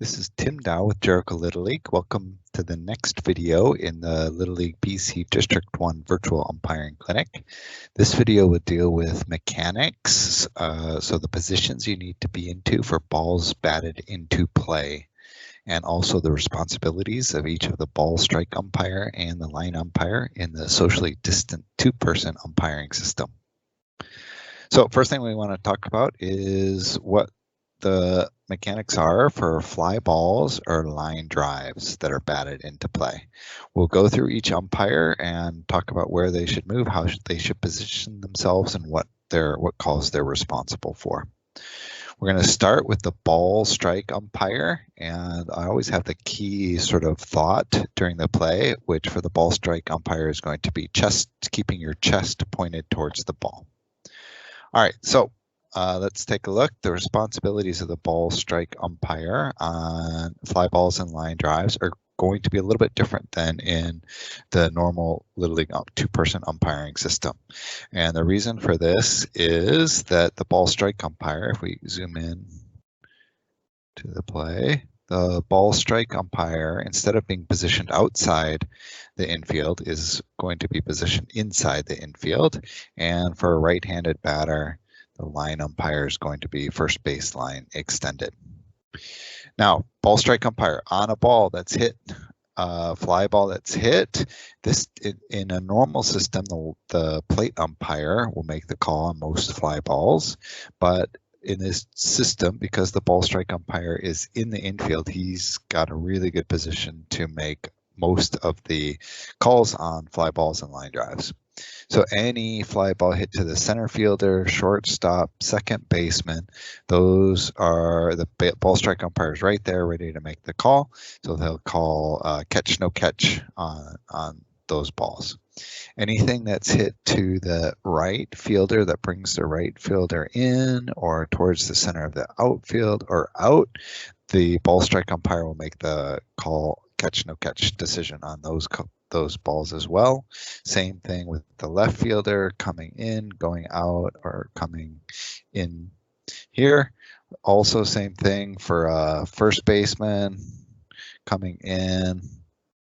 This is Tim Dow with Jericho Little League. Welcome to the next video in the Little League BC District 1 Virtual Umpiring Clinic. This video will deal with mechanics, so the positions you need to be into for balls batted into play, and also the responsibilities of each of the ball strike umpire and the line umpire in the socially distant two-person umpiring system. So first thing we want to talk about is what the mechanics are for fly balls or line drives that are batted into play. We'll go through each umpire and talk about where they should move, how they should position themselves, and what calls they're responsible for. We're going to start with the ball strike umpire, and I always have the key sort of thought during the play, which for the ball strike umpire is going to be keeping your chest pointed towards the ball. All right, so let's take a look. The responsibilities of the ball strike umpire on fly balls and line drives are going to be a little bit different than in the normal Little League two-person umpiring system. And the reason for this is that the ball strike umpire, if we zoom in to the play, the ball strike umpire, instead of being positioned outside the infield, is going to be positioned inside the infield. And for a right-handed batter, the line umpire is going to be first baseline extended. Now, ball strike umpire on a ball that's hit, fly ball that's hit. This in a normal system, the plate umpire will make the call on most fly balls, but in this system, because the ball strike umpire is in the infield, he's got a really good position to make most of the calls on fly balls and line drives. So any fly ball hit to the center fielder, shortstop, second baseman, those are the ball strike umpires right there ready to make the call. So they'll call catch, no catch on those balls. Anything that's hit to the right fielder that brings the right fielder in or towards the center of the outfield or out, the ball strike umpire will make the call catch, no catch decision on those balls as well. Same thing with the left fielder coming in, going out, or coming in here. Also same thing for first baseman coming in,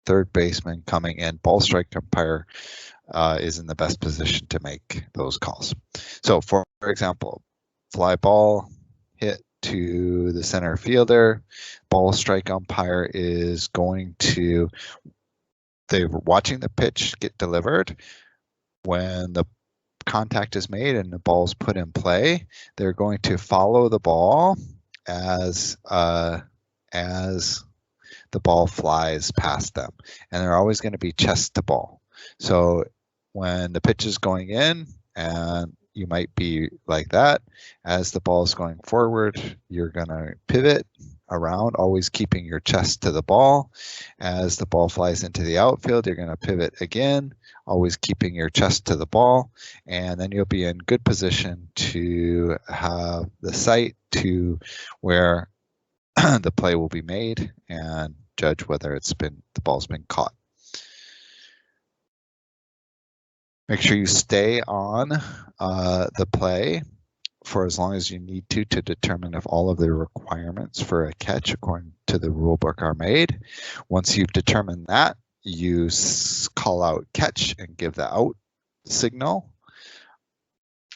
third baseman coming in. Ball strike umpire is in the best position to make those calls. So for example, fly ball hit to the center fielder, ball strike umpire is going to, they're watching the pitch get delivered. When the contact is made and the ball's put in play, they're going to follow the ball as the ball flies past them, and they're always going to be chest to ball. So when the pitch is going in, and you might be like that, as the ball is going forward, you're going to pivot around, always keeping your chest to the ball. As the ball flies into the outfield, you're going to pivot again, always keeping your chest to the ball, and then you'll be in good position to have the sight to where the play will be made and judge whether the ball's been caught. Make sure you stay on the play for as long as you need to determine if all of the requirements for a catch according to the rule book are made. Once you've determined that, you call out catch and give the out signal,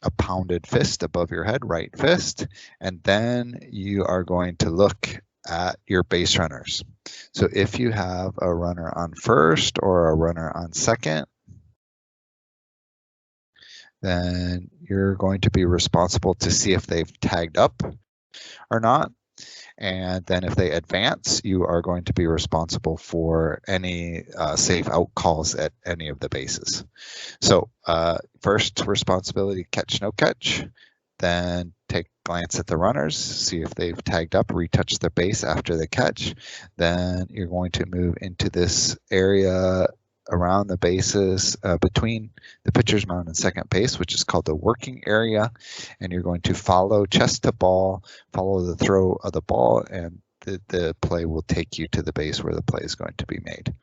a pounded fist above your head, right fist, and then you are going to look at your base runners. So if you have a runner on first or a runner on second, then you're going to be responsible to see if they've tagged up or not. And then if they advance, you are going to be responsible for any safe out calls at any of the bases. So first responsibility, catch, no catch. Then take a glance at the runners, see if they've tagged up, retouch the base after the catch. Then you're going to move into this area around the bases between the pitcher's mound and second base, which is called the working area, and you're going to follow chest to ball, follow the throw of the ball, and the play will take you to the base where the play is going to be made.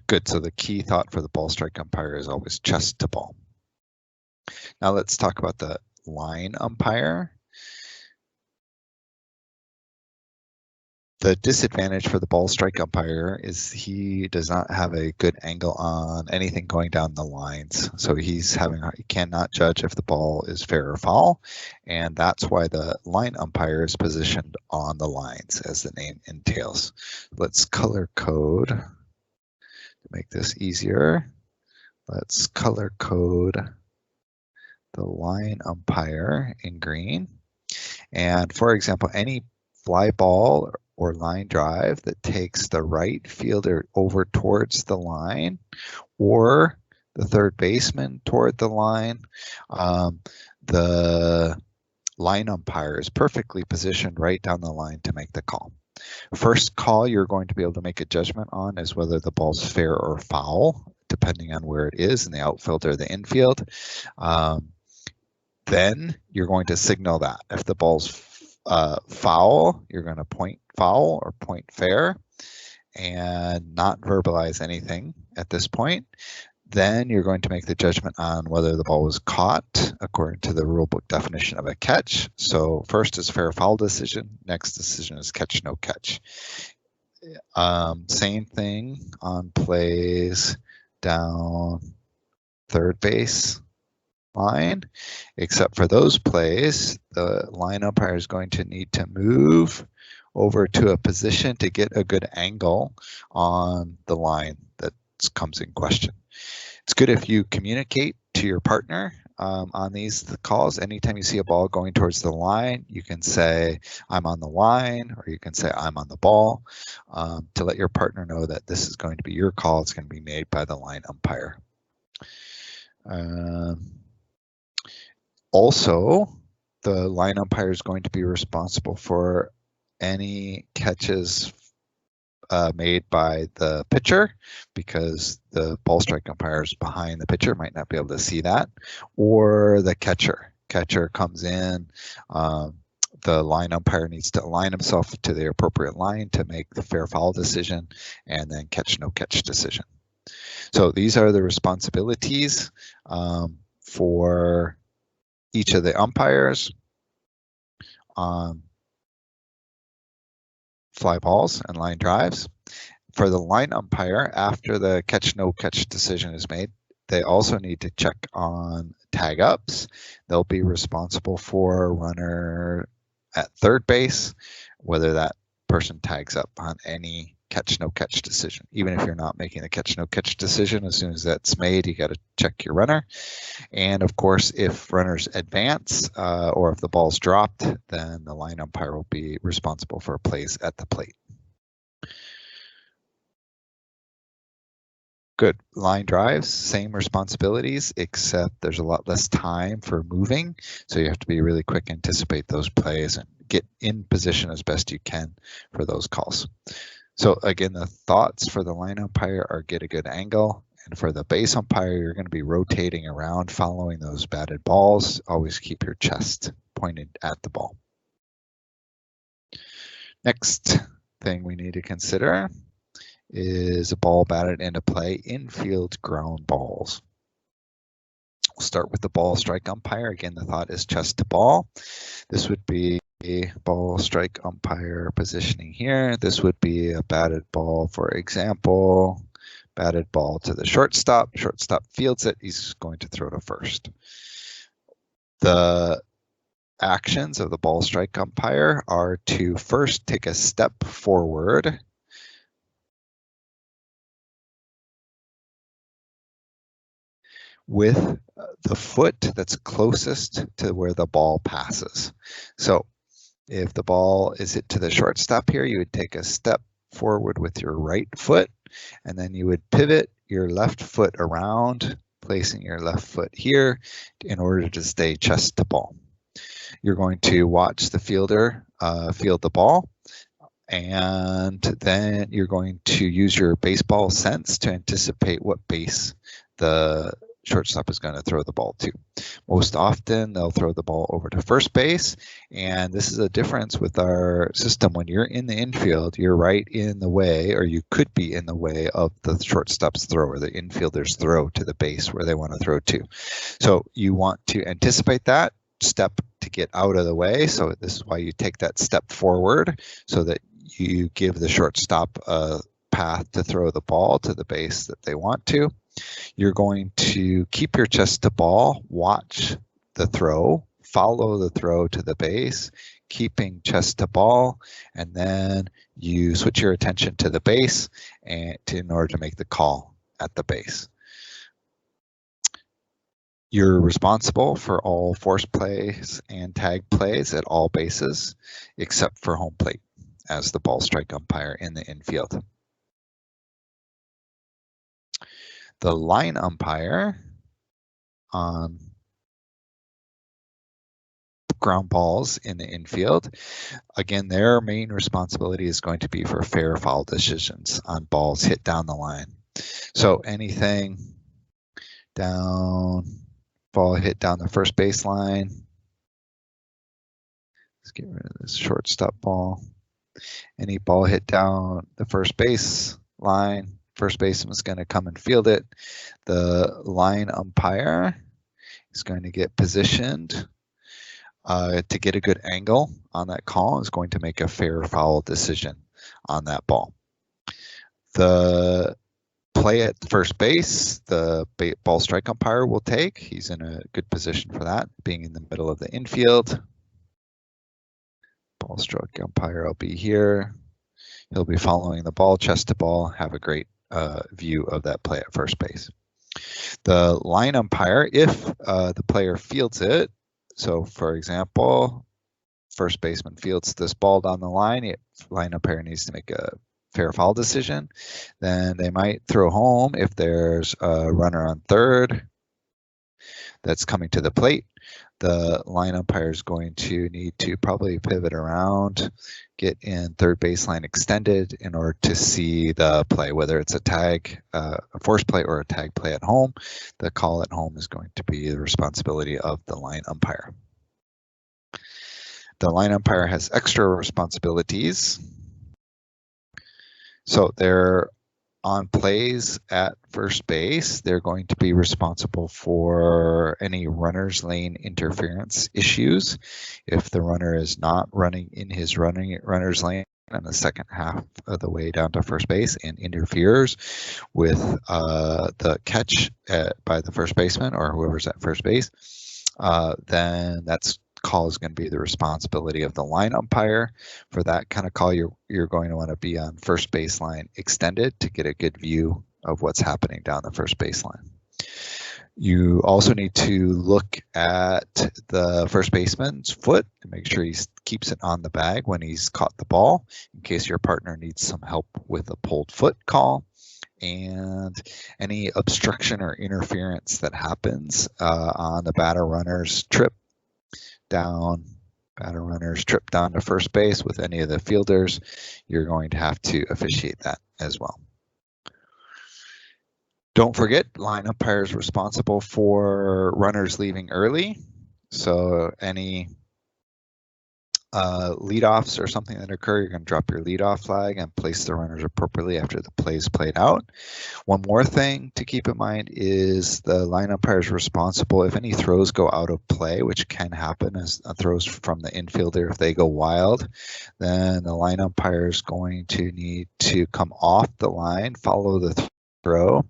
Good, so the key thought for the ball strike umpire is always chest to ball. Now let's talk about the line umpire. The disadvantage for the ball strike umpire is he does not have a good angle on anything going down the lines. So he cannot judge if the ball is fair or foul. And that's why the line umpire is positioned on the lines, as the name entails. Let's color code to make this easier. Let's color code the line umpire in green. And for example, any fly ball or line drive that takes the right fielder over towards the line or the third baseman toward the line, the line umpire is perfectly positioned right down the line to make the call. First call you're going to be able to make a judgment on is whether the ball's fair or foul, depending on where it is in the outfield or the infield. Then you're going to signal that. If the ball's foul, you're going to point foul or point fair and not verbalize anything at this point. Then you're going to make the judgment on whether the ball was caught according to the rule book definition of a catch. So first is fair foul decision, next decision is catch no catch. Same thing on plays down third base line, except for those plays, the line umpire is going to need to move over to a position to get a good angle on the line that comes in question. It's good if you communicate to your partner on these calls. Anytime you see a ball going towards the line, you can say, I'm on the line, or you can say, I'm on the ball, to let your partner know that this is going to be your call. It's going to be made by the line umpire. Also, the line umpire is going to be responsible for any catches made by the pitcher, because the ball strike umpire is behind the pitcher, might not be able to see that, or the catcher. Catcher comes in, the line umpire needs to align himself to the appropriate line to make the fair foul decision and then catch no catch decision. So these are the responsibilities for each of the umpires on fly balls and line drives. For the line umpire, after the catch no catch decision is made, they also need to check on tag ups. They'll be responsible for a runner at third base, whether that person tags up on any catch no catch decision. Even if you're not making the catch no catch decision, as soon as that's made, you got to check your runner. And of course, if runners advance or if the ball's dropped, then the line umpire will be responsible for plays at the plate. Good. Line drives, same responsibilities, except there's a lot less time for moving. So you have to be really quick, anticipate those plays and get in position as best you can for those calls. So again, the thoughts for the line umpire are get a good angle, and for the base umpire, you're going to be rotating around following those batted balls. Always keep your chest pointed at the ball. Next thing we need to consider is a ball batted into play, infield ground balls. We'll start with the ball strike umpire. Again, the thought is chest to ball. This would be a ball strike umpire positioning here. This would be a batted ball, for example, batted ball to the shortstop. Shortstop fields it. He's going to throw to first. The actions of the ball strike umpire are to first take a step forward with the foot that's closest to where the ball passes. So if the ball is hit to the shortstop here, you would take a step forward with your right foot, and then you would pivot your left foot around, placing your left foot here in order to stay chest to ball. You're going to watch the fielder field the ball, and then you're going to use your baseball sense to anticipate what base the shortstop is going to throw the ball to. Most often they'll throw the ball over to first base, and this is a difference with our system. When you're in the infield, you're right in the way, or you could be in the way of the shortstop's throw or the infielder's throw to the base where they want to throw to. So you want to anticipate that step to get out of the way. So this is why you take that step forward, so that you give the shortstop a path to throw the ball to the base that they want to. You're going to keep your chest to ball, watch the throw, follow the throw to the base, keeping chest to ball, and then you switch your attention to the base and in order to make the call at the base. You're responsible for all force plays and tag plays at all bases, except for home plate as the ball strike umpire in the infield. The line umpire on ground balls in the infield, again, their main responsibility is going to be for fair foul decisions on balls hit down the line. So anything down, ball hit down the first baseline. Let's get rid of this shortstop ball. Any ball hit down the first base line, first baseman's going to come and field it. The line umpire is going to get positioned to get a good angle on that call, is going to make a fair foul decision on that ball. The play at first base, the ball strike umpire will take. He's in a good position for that, being in the middle of the infield. Ball strike umpire will be here. He'll be following the ball, chest to ball, have a great view of that play at first base. The line umpire, if the player fields it, so for example, first baseman fields this ball down the line, line umpire needs to make a fair foul decision, then they might throw home if there's a runner on third that's coming to the plate. The line umpire is going to need to probably pivot around, get in third baseline extended in order to see the play, whether it's a tag, a force play or a tag play at home. The call at home is going to be the responsibility of the line umpire. The line umpire has extra responsibilities. So they're on plays at first base, they're going to be responsible for any runner's lane interference issues. If the runner is not running in his runner's lane in the second half of the way down to first base and interferes with the catch by the first baseman or whoever's at first base, then that's call is going to be the responsibility of the line umpire. For that kind of call, you're going to want to be on first baseline extended to get a good view of what's happening down the first baseline. You also need to look at the first baseman's foot and make sure he keeps it on the bag when he's caught the ball, in case your partner needs some help with a pulled foot call. And any obstruction or interference that happens on the batter runner's trip down, batter runner's trip down to first base with any of the fielders, you're going to have to officiate that as well. Don't forget, line umpire is responsible for runners leaving early. So any leadoffs or something that occur, you're going to drop your leadoff flag and place the runners appropriately after the play is played out. One more thing to keep in mind is the line umpire is responsible if any throws go out of play, which can happen as throws from the infielder. If they go wild, then the line umpire is going to need to come off the line, follow the throw,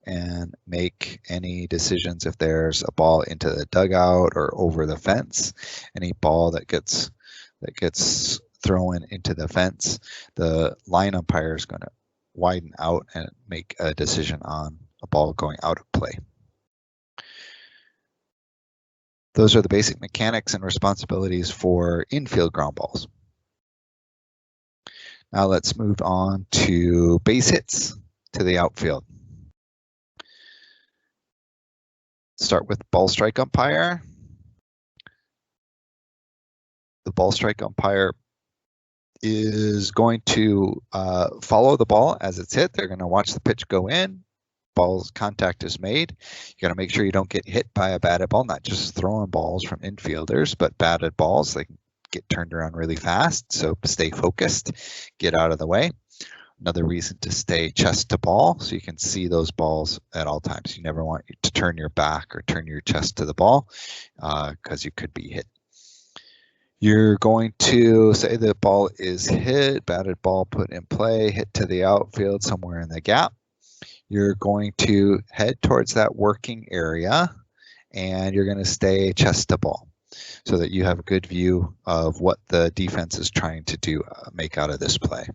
and make any decisions if there's a ball into the dugout or over the fence. Any ball that gets thrown into the fence, the line umpire is going to widen out and make a decision on a ball going out of play. Those are the basic mechanics and responsibilities for infield ground balls. Now let's move on to base hits to the outfield. Start with ball strike umpire. The ball strike umpire is going to follow the ball as it's hit. They're going to watch the pitch go in. Ball's contact is made. You got to make sure you don't get hit by a batted ball, not just throwing balls from infielders, but batted balls. They can get turned around really fast. So stay focused, get out of the way. Another reason to stay chest to ball, so you can see those balls at all times. You never want to turn your back or turn your chest to the ball because you could be hit. You're going to say the ball is hit, batted ball put in play, hit to the outfield somewhere in the gap. You're going to head towards that working area and you're going to stay chest to ball so that you have a good view of what the defense is trying to do, make out of this play.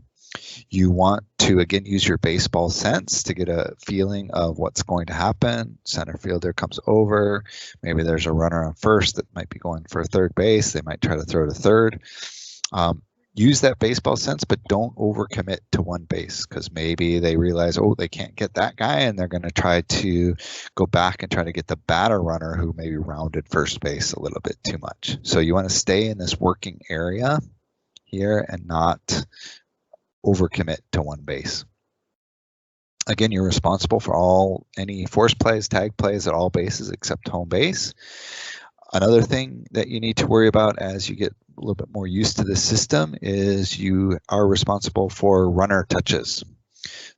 You want to, again, use your baseball sense to get a feeling of what's going to happen. Center fielder comes over. Maybe there's a runner on first that might be going for third base. They might try to throw to third. Use that baseball sense, but don't overcommit to one base because maybe they realize, oh, they can't get that guy, and they're going to try to go back and try to get the batter runner who maybe rounded first base a little bit too much. So you want to stay in this working area here and not overcommit to one base. Again, you're responsible for any force plays, tag plays at all bases except home base. Another thing that you need to worry about as you get a little bit more used to this system is you are responsible for runner touches.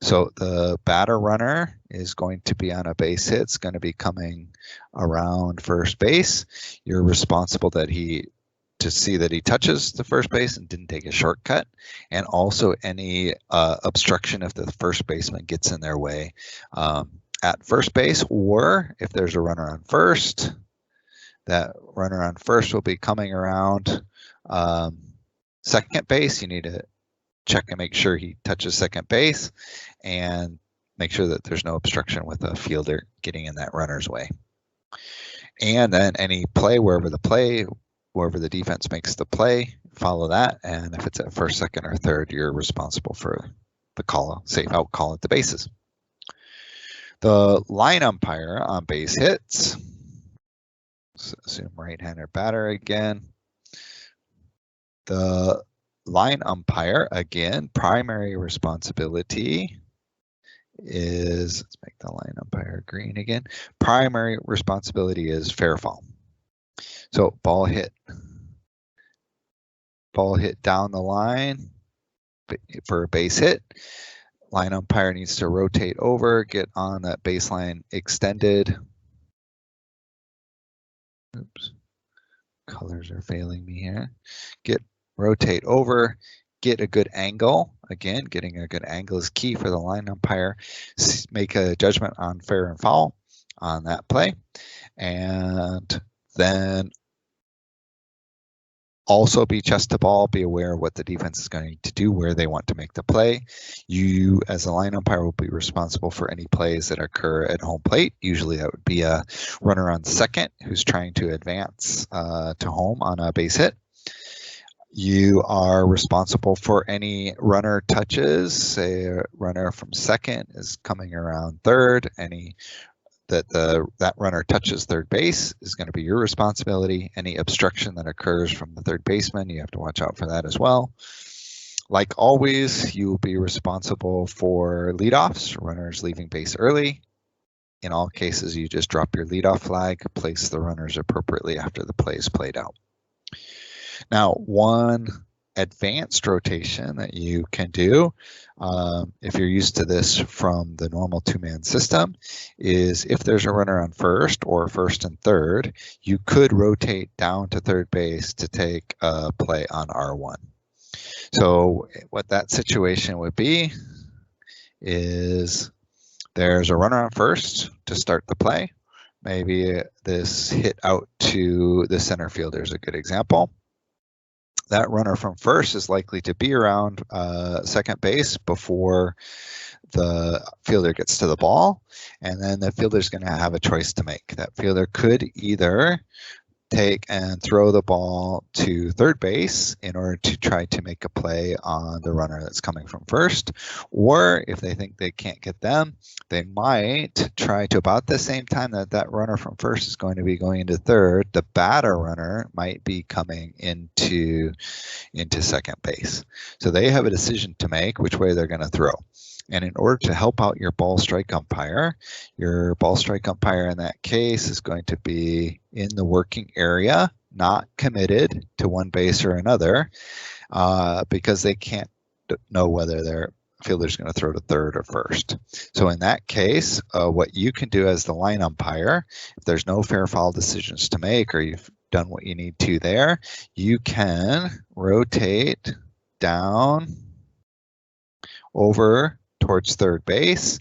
So the batter runner is going to be on a base hit. It's going to be coming around first base. You're responsible to see that he touches the first base and didn't take a shortcut, and also any obstruction if the first baseman gets in their way at first base, or if there's a runner on first, that runner on first will be coming around second base. You need to check and make sure he touches second base and make sure that there's no obstruction with a fielder getting in that runner's way. And then any play, wherever the defense makes the play, follow that. And if it's at first, second, or third, you're responsible for the safe out call at the bases. The line umpire on base hits. Assume right-hander batter again. The line umpire, again, primary responsibility is, let's make the line umpire green again. Primary responsibility is fair fall. So ball hit down the line for a base hit. Line umpire needs to rotate over, get on that baseline extended. Oops, colors are failing me here. Rotate over, get a good angle. Again, getting a good angle is key for the line umpire. Make a judgment on fair and foul on that play. And then also be chest to ball, be aware of what the defense is going to do, where they want to make the play. You, as a line umpire, will be responsible for any plays that occur at home plate. Usually that would be a runner on second who's trying to advance to home on a base hit. You are responsible for any runner touches. Say a runner from second is coming around third. That runner touches third base is going to be your responsibility. Any obstruction that occurs from the third baseman, you have to watch out for that as well. Like always, you will be responsible for leadoffs, runners leaving base early. In all cases, you just drop your leadoff flag, place the runners appropriately after the play is played out. Now, one advanced rotation that you can do, if you're used to this from the normal two-man system, is if there's a runner on first or first and third, you could rotate down to third base to take a play on R1. So what that situation would be is there's a runner on first to start the play. Maybe this hit out to the center fielder is a good example. That runner from first is likely to be around second base before the fielder gets to the ball, and then the fielder is going to have a choice to make. That fielder could either take and throw the ball to third base in order to try to make a play on the runner that's coming from first, or if they think they can't get them, they might try to, about the same time that runner from first is going to be going into third, the batter runner might be coming into second base. So they have a decision to make which way they're going to throw. And in order to help out your ball strike umpire in that case is going to be in the working area, not committed to one base or another, because they can't know whether their fielder's going to throw to third or first. So in that case, what you can do as the line umpire, if there's no fair foul decisions to make, or you've done what you need to there, you can rotate down over towards third base,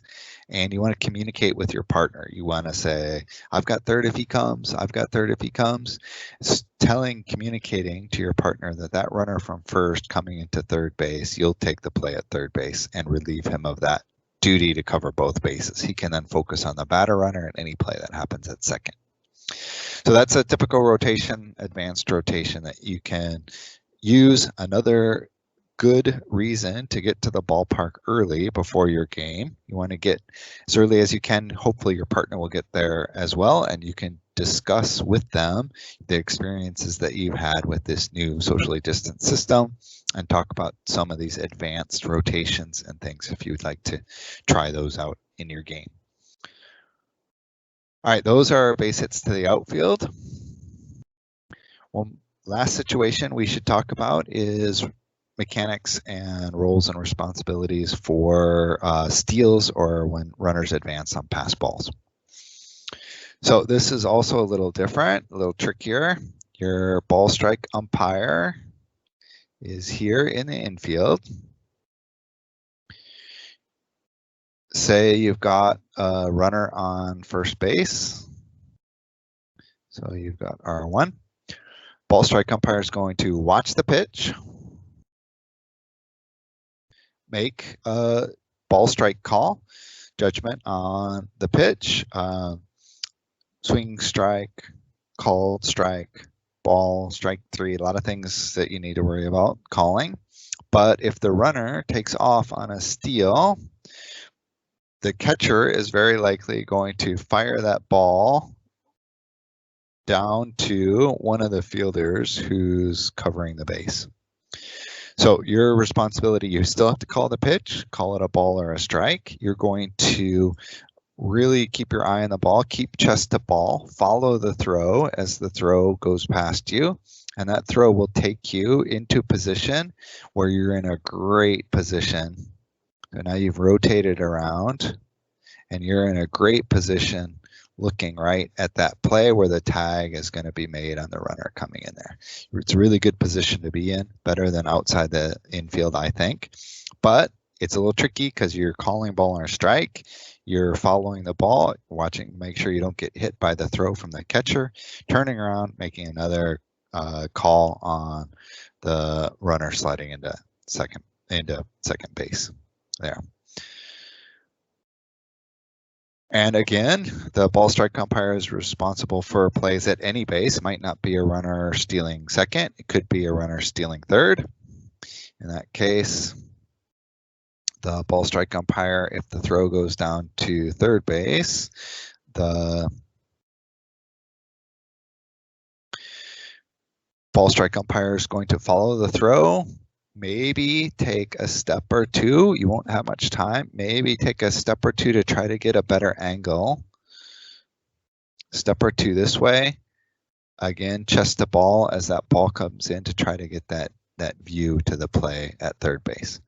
and you want to communicate with your partner. You want to say, I've got third if he comes, I've got third if he comes. It's communicating to your partner that that runner from first coming into third base, you'll take the play at third base and relieve him of that duty to cover both bases. He can then focus on the batter runner and any play that happens at second. So that's a typical rotation, advanced rotation that you can use. Another good reason to get to the ballpark early before your game. You want to get as early as you can. Hopefully your partner will get there as well, and you can discuss with them the experiences that you've had with this new socially distanced system and talk about some of these advanced rotations and things if you would like to try those out in your game. All right, those are our base hits to the outfield. Well, last situation we should talk about is mechanics and roles and responsibilities for steals or when runners advance on pass balls. So this is also a little different, a little trickier. Your ball strike umpire is here in the infield. Say you've got a runner on first base. So you've got R1. Ball strike umpire is going to watch the pitch, make a ball strike call, judgment on the pitch, swing strike, called strike, ball, strike three, a lot of things that you need to worry about calling. But if the runner takes off on a steal, the catcher is very likely going to fire that ball down to one of the fielders who's covering the base. So your responsibility, you still have to call the pitch, call it a ball or a strike. You're going to really keep your eye on the ball, keep chest to ball, follow the throw as the throw goes past you, and that throw will take you into position where you're in a great position. So now you've rotated around and you're in a great position looking right at that play where the tag is going to be made on the runner coming in there. It's a really good position to be in, better than outside the infield, I think. But it's a little tricky because you're calling ball or strike, you're following the ball, watching, make sure you don't get hit by the throw from the catcher, turning around, making another call on the runner sliding into second base there. And again, the ball strike umpire is responsible for plays at any base. It might not be a runner stealing second. It could be a runner stealing third. In that case, the ball strike umpire, if the throw goes down to third base, the ball strike umpire is going to follow the throw, maybe take a step or two. You won't have much time. Maybe take a step or two to try to get a better angle. Step or two this way. Again, chest to ball as that ball comes in to try to get that view to the play at third base.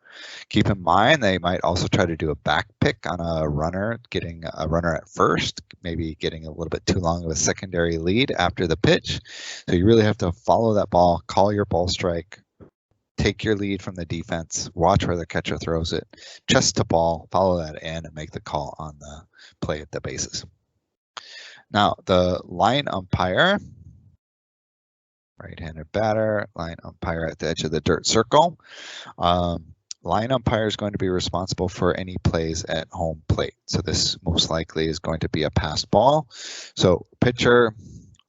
Keep in mind, they might also try to do a back pick on a runner, getting a runner at first, maybe getting a little bit too long of a secondary lead after the pitch. So you really have to follow that ball, call your ball strike, take your lead from the defense, watch where the catcher throws it, chest to ball, follow that in, and make the call on the play at the bases. Now, the line umpire, right-handed batter, line umpire at the edge of the dirt circle. Line umpire is going to be responsible for any plays at home plate. So this most likely is going to be a pass ball. So pitcher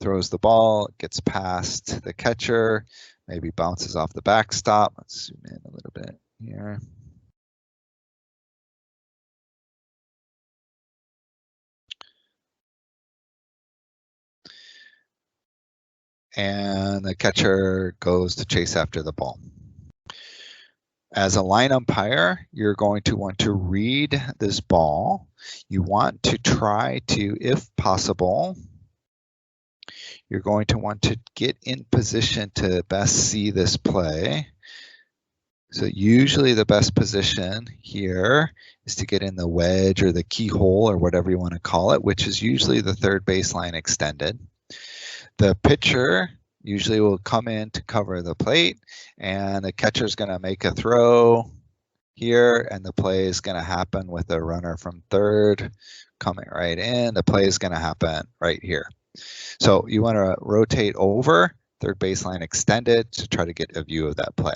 throws the ball, gets past the catcher, maybe bounces off the backstop. Let's zoom in a little bit here. And the catcher goes to chase after the ball. As a line umpire, you're going to want to read this ball. You want to try to, if possible, you're going to want to get in position to best see this play. So usually the best position here is to get in the wedge or the keyhole or whatever you want to call it, which is usually the third baseline extended. The pitcher usually will come in to cover the plate, and the catcher's going to make a throw here, and the play is going to happen with a runner from third coming right in. The play is going to happen right here. So you want to rotate over, third baseline extended, to try to get a view of that play.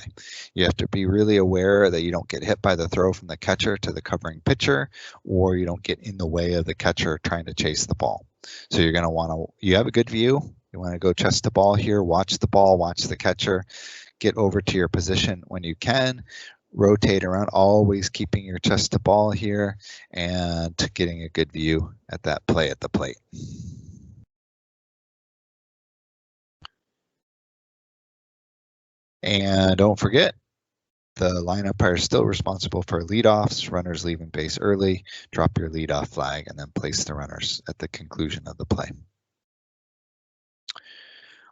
You have to be really aware that you don't get hit by the throw from the catcher to the covering pitcher, or you don't get in the way of the catcher trying to chase the ball. So you're going to want to, you have a good view, you want to go chest to ball here, watch the ball, watch the catcher, get over to your position when you can, rotate around, always keeping your chest to ball here, and getting a good view at that play at the plate. And don't forget, the line umpire is still responsible for leadoffs, runners leaving base early. Drop your leadoff flag and then place the runners at the conclusion of the play.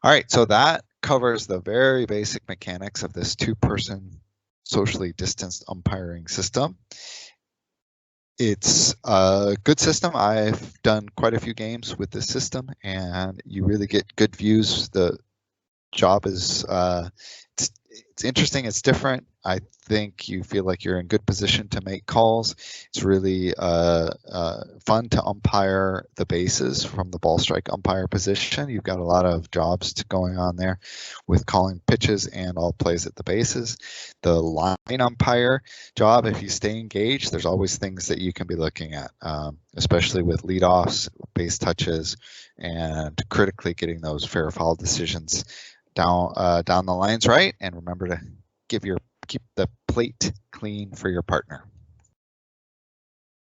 All right, so that covers the very basic mechanics of this two-person socially distanced umpiring system. It's a good system. I've done quite a few games with this system, and you really get good views. The job is it's interesting, it's different. I think you feel like you're in good position to make calls. It's really fun to umpire the bases from the ball strike umpire position. You've got a lot of jobs going on there with calling pitches and all plays at the bases. The line umpire job, if you stay engaged, there's always things that you can be looking at, especially with leadoffs, base touches, and critically getting those fair foul decisions down the lines right. And remember to keep the plate clean for your partner.